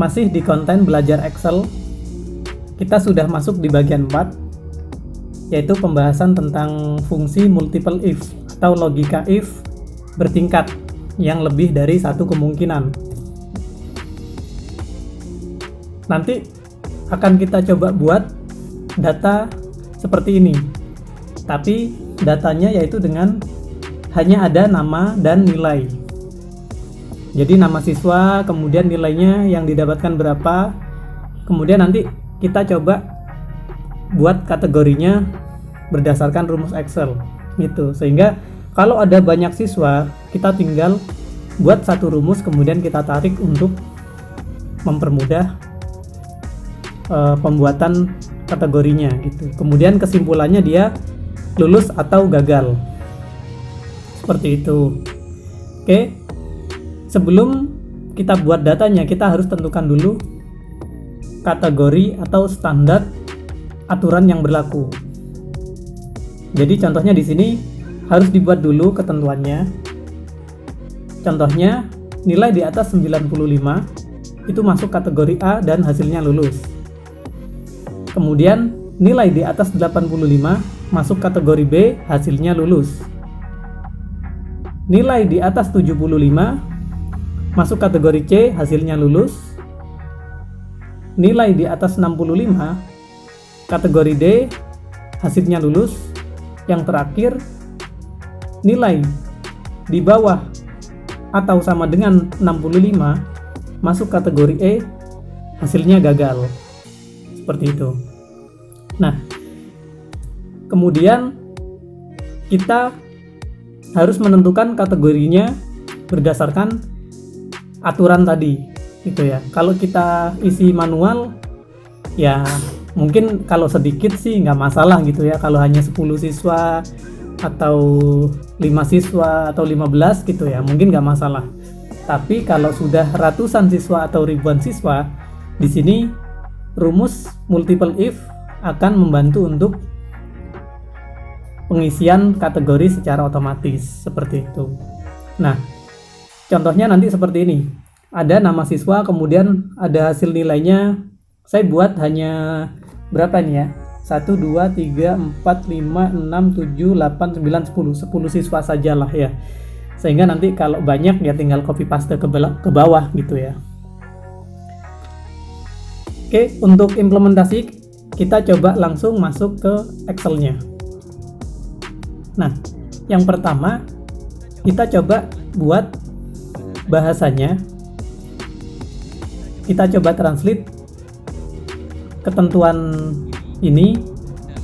Masih di konten belajar Excel, kita sudah masuk di bagian 4, yaitu pembahasan tentang fungsi multiple if atau logika if bertingkat yang lebih dari satu kemungkinan. Nanti akan kita coba buat data seperti ini, tapi datanya yaitu dengan hanya ada nama dan nilai. Jadi nama siswa, kemudian nilainya yang didapatkan berapa, kemudian nanti kita coba buat kategorinya berdasarkan rumus Excel gitu. Sehingga kalau ada banyak siswa, kita tinggal buat satu rumus kemudian kita tarik untuk mempermudah pembuatan kategorinya gitu. Kemudian kesimpulannya dia lulus atau gagal. Seperti itu. Oke. Sebelum kita buat datanya, kita harus tentukan dulu kategori atau standar aturan yang berlaku. Jadi contohnya di sini harus dibuat dulu ketentuannya. Contohnya nilai di atas 95 itu masuk kategori A dan hasilnya lulus. Kemudian nilai di atas 85 masuk kategori B, hasilnya lulus. Nilai di atas 75 masuk kategori C, hasilnya lulus. Nilai di atas 65 kategori D, hasilnya lulus. Yang terakhir, nilai di bawah atau sama dengan 65 masuk kategori E, hasilnya gagal. Seperti itu. Nah, kemudian kita harus menentukan kategorinya berdasarkan aturan tadi gitu ya. Kalau kita isi manual ya mungkin kalau sedikit sih nggak masalah gitu ya, kalau hanya 10 siswa atau 5 siswa atau 15 gitu ya mungkin nggak masalah. Tapi kalau sudah ratusan siswa atau ribuan siswa, di sini rumus multiple if akan membantu untuk pengisian kategori secara otomatis seperti itu. Nah, contohnya nanti seperti ini. Ada nama siswa, kemudian ada hasil nilainya. Saya buat hanya berapa nih ya? 1, 2, 3, 4, 5, 6, 7, 8, 9, 10. 10 siswa sajalah ya. Sehingga nanti kalau banyak ya tinggal copy paste ke bawah gitu ya. Oke, untuk implementasi kita coba langsung masuk ke Excel-nya. Nah, yang pertama kita coba buat bahasanya. Kita coba translate ketentuan ini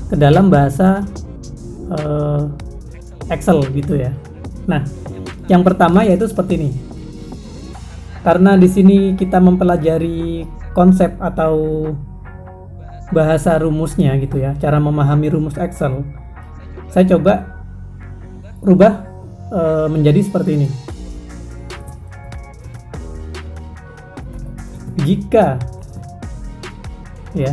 ke dalam bahasa Excel gitu ya. Nah, yang pertama yaitu seperti ini. Karena di sini kita mempelajari konsep atau bahasa rumusnya gitu ya, cara memahami rumus Excel. Saya coba rubah menjadi seperti ini. Jika ya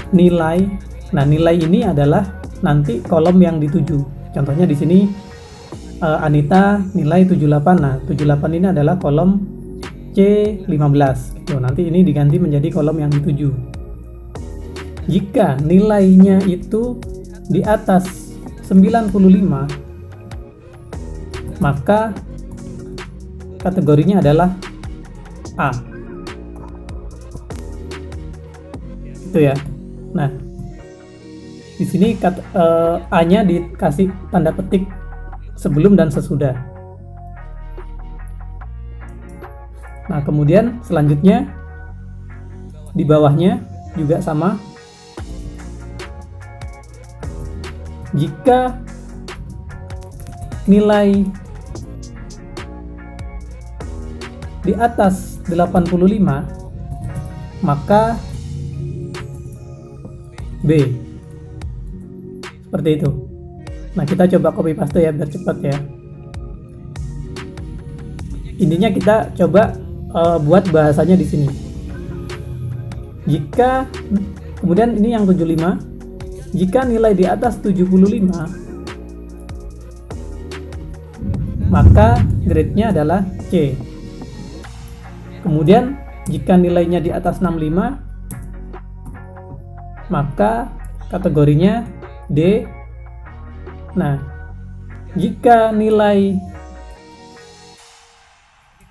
nilai, nah nilai ini adalah nanti kolom yang dituju. Contohnya di sini Anita nilai 78. Nah, 78 ini adalah kolom C15 gitu. Nanti ini diganti menjadi kolom yang dituju. Jika nilainya itu di atas 95, maka kategorinya adalah A. Itu ya. Nah, di sini A-nya dikasih tanda petik sebelum dan sesudah. Nah, kemudian selanjutnya di bawahnya juga sama. Jika nilai di atas 85, maka B. Seperti itu. Nah, kita coba copy paste ya biar cepat ya. Intinya kita coba buat bahasanya di sini. Jika kemudian ini yang 75, jika nilai di atas 75, maka grade-nya adalah C. Kemudian Jika nilainya di atas 65, maka kategorinya D. Nah, jika nilai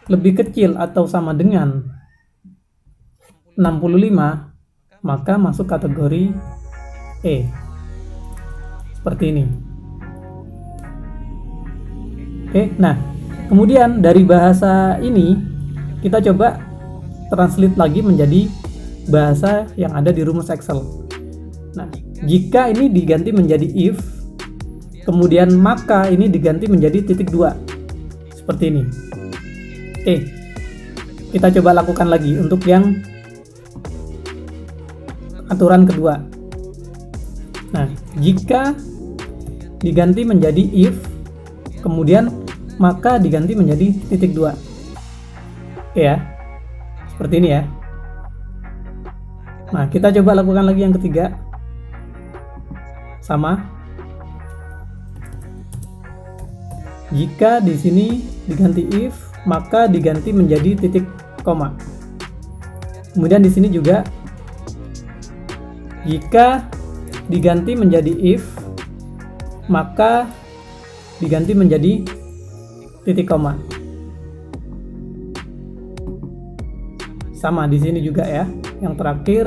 lebih kecil atau sama dengan 65, maka masuk kategori E. Seperti ini. Oke, nah kemudian dari bahasa ini kita coba translate lagi menjadi bahasa yang ada di rumus Excel. Nah, jika ini diganti menjadi if, kemudian maka ini diganti menjadi titik 2. Seperti ini. Oke, kita coba lakukan lagi untuk yang aturan kedua. Nah, jika diganti menjadi if, kemudian maka diganti menjadi titik 2. Oke ya, seperti ini ya. Nah, kita coba lakukan lagi yang ketiga. Sama. Jika di sini diganti if, maka diganti menjadi titik koma. Kemudian di sini juga jika diganti menjadi if, maka diganti menjadi titik koma. Sama di sini juga ya. Yang terakhir,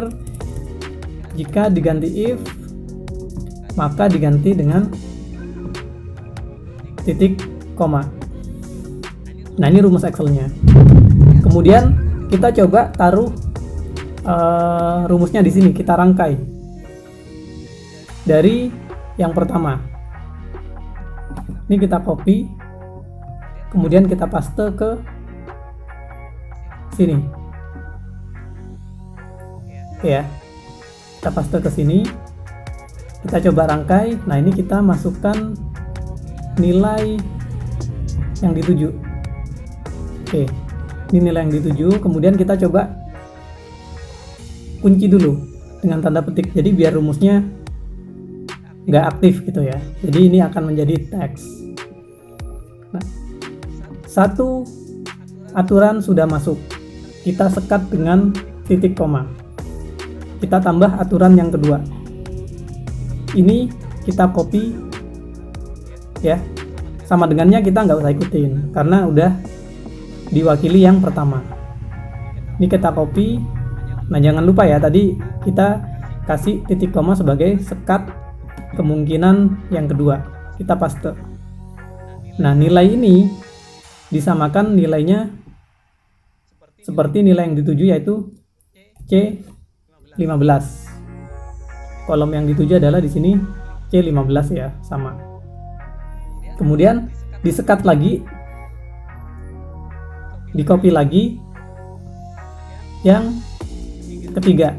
jika diganti if, maka diganti dengan titik koma. Nah, ini rumus Excel-nya. Kemudian kita coba taruh rumusnya di sini, kita rangkai dari yang pertama. Ini kita copy, kemudian kita paste ke sini. Oke ya, kita paste ke sini. Kita coba rangkai. Nah, ini kita masukkan nilai yang dituju. Oke, ini nilai yang dituju. Kemudian kita coba kunci dulu dengan tanda petik. Jadi biar rumusnya nggak aktif gitu ya. Jadi ini akan menjadi teks. Nah, satu aturan sudah masuk. Kita sekat dengan titik koma. Kita tambah aturan yang kedua. Ini kita copy ya. Sama dengannya kita nggak usah ikutin karena udah diwakili yang pertama. Ini kita copy. Nah, jangan lupa ya, tadi kita kasih titik koma sebagai sekat kemungkinan yang kedua. Kita paste. Nah, nilai ini disamakan nilainya seperti nilai yang dituju, yaitu C15. Kolom yang dituju adalah di sini C15 ya, sama. Kemudian disekat lagi, di-copy lagi yang ketiga.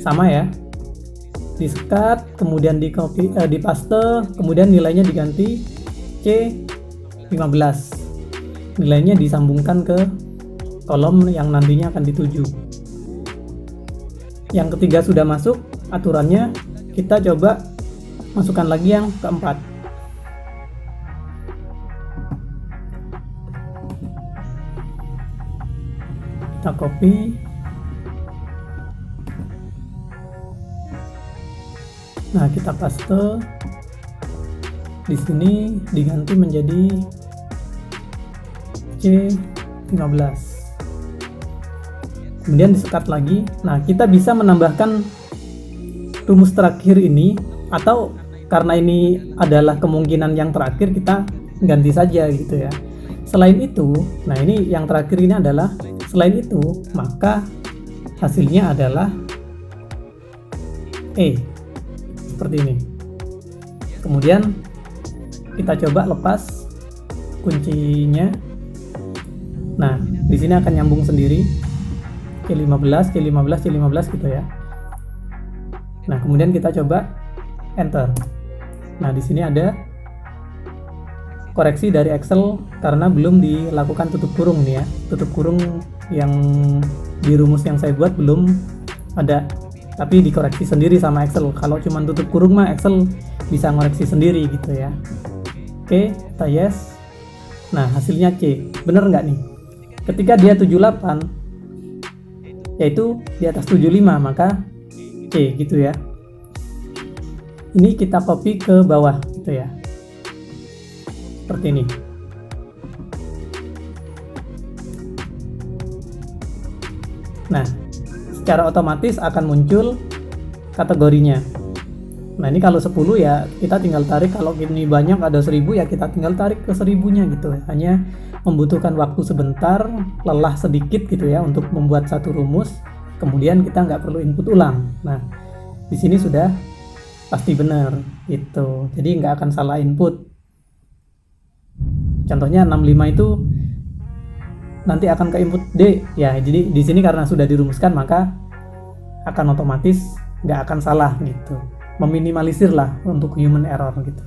Sama ya. Disekat, kemudian di-copy, dipaste, kemudian nilainya diganti C15. Nilainya disambungkan ke kolom yang nantinya akan dituju. Yang ketiga sudah masuk aturannya, kita coba masukkan lagi yang keempat. Kita copy. Nah, kita paste. Di sini diganti menjadi C15. Kemudian disekat lagi. Nah, kita bisa menambahkan rumus terakhir ini, atau karena ini adalah kemungkinan yang terakhir, kita ganti saja gitu ya. Selain itu, nah ini yang terakhir ini adalah selain itu, maka hasilnya adalah E. Seperti ini. Kemudian kita coba lepas kuncinya. Nah, di sini akan nyambung sendiri. C15, C15, C15 gitu ya. Nah, kemudian kita coba enter. Nah, di sini ada koreksi dari Excel karena belum dilakukan tutup kurung nih ya. Tutup kurung yang di rumus yang saya buat belum ada, tapi dikoreksi sendiri sama Excel. Kalau cuma tutup kurung mah Excel bisa ngoreksi sendiri gitu ya. Oke, kita yes. Nah, hasilnya C. Bener nggak nih? Ketika dia 78, yaitu di atas 75, maka C gitu ya. Ini kita copy ke bawah gitu ya. Seperti ini. Nah, secara otomatis akan muncul kategorinya. Nah, ini kalau 10 ya kita tinggal tarik, kalau ini banyak ada 1000 ya kita tinggal tarik ke 1000-nya gitu. Hanya membutuhkan waktu sebentar, lelah sedikit gitu ya untuk membuat satu rumus, kemudian kita nggak perlu input ulang. Nah, di sini sudah pasti benar gitu. Jadi nggak akan salah input. Contohnya 65 itu nanti akan ke input D ya. Jadi di sini karena sudah dirumuskan maka akan otomatis nggak akan salah gitu. Meminimalisir lah untuk human error gitu.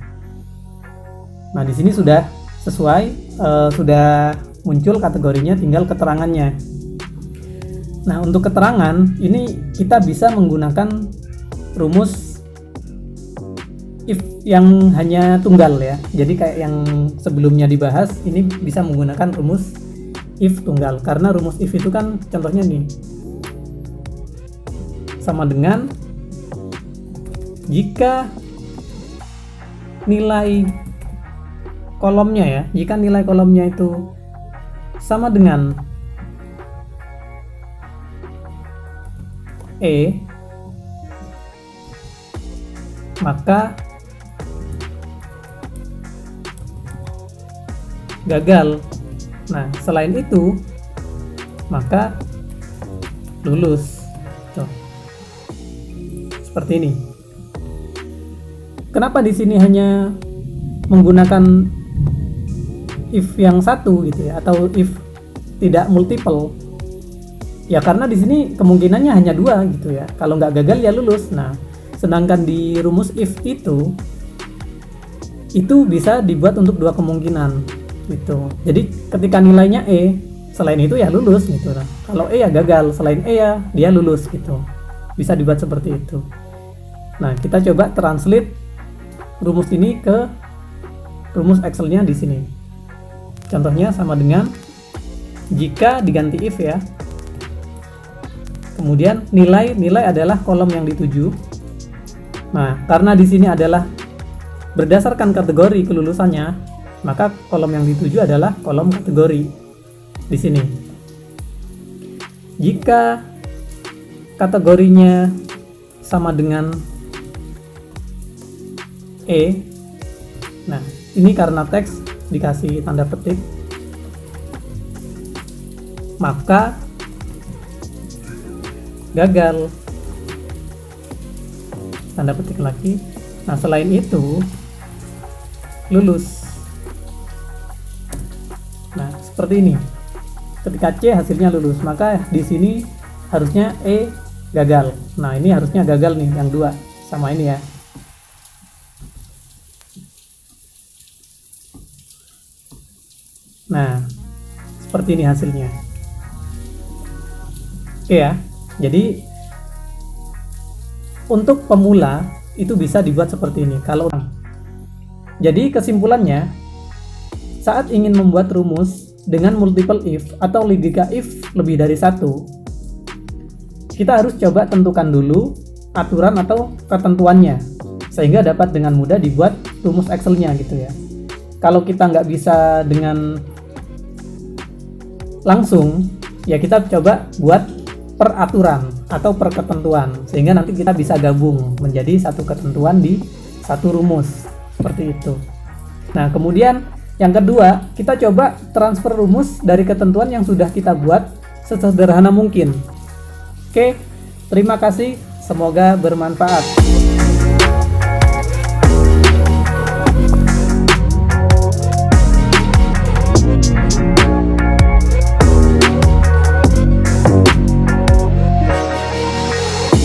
Nah, di sini sudah sesuai, sudah muncul kategorinya, tinggal keterangannya. Nah, untuk keterangan ini kita bisa menggunakan rumus if yang hanya tunggal ya. Jadi kayak yang sebelumnya dibahas, ini bisa menggunakan rumus if tunggal, karena rumus if itu kan contohnya nih sama dengan jika nilai kolomnya ya, jika nilai kolomnya itu sama dengan E, maka gagal. Nah, selain itu maka lulus. Tuh. Seperti ini. Kenapa di sini hanya menggunakan if yang satu gitu ya, atau if tidak multiple? Ya karena di sini kemungkinannya hanya 2 gitu ya. Kalau nggak gagal ya lulus. Nah, sedangkan di rumus if itu bisa dibuat untuk 2 kemungkinan gitu. Jadi ketika nilainya E, selain itu ya lulus gitu. Nah, kalau E ya gagal, selain E ya dia lulus gitu. Bisa dibuat seperti itu. Nah, kita coba translate rumus ini ke rumus Excel-nya di sini. Contohnya sama dengan jika diganti if ya. Kemudian nilai adalah kolom yang dituju. Nah, karena di sini adalah berdasarkan kategori kelulusannya, maka kolom yang dituju adalah kolom kategori di sini. Jika kategorinya sama dengan E, nah ini karena teks dikasih tanda petik, maka gagal, tanda petik lagi. Nah, selain itu lulus. Nah, seperti ini. Ketika C hasilnya lulus, maka di sini harusnya E gagal. Nah, ini harusnya gagal nih yang 2 sama ini ya. Nah, seperti ini hasilnya. Oke ya. Jadi untuk pemula itu bisa dibuat seperti ini. Jadi kesimpulannya, saat ingin membuat rumus dengan multiple if atau logika if lebih dari 1, kita harus coba tentukan dulu aturan atau ketentuannya sehingga dapat dengan mudah dibuat rumus Excel-nya gitu ya. Kalau kita nggak bisa dengan langsung, ya kita coba buat per aturan atau per ketentuan sehingga nanti kita bisa gabung menjadi satu ketentuan di satu rumus seperti itu. Nah, kemudian yang kedua, kita coba transfer rumus dari ketentuan yang sudah kita buat sesederhana mungkin. Oke, terima kasih, semoga bermanfaat.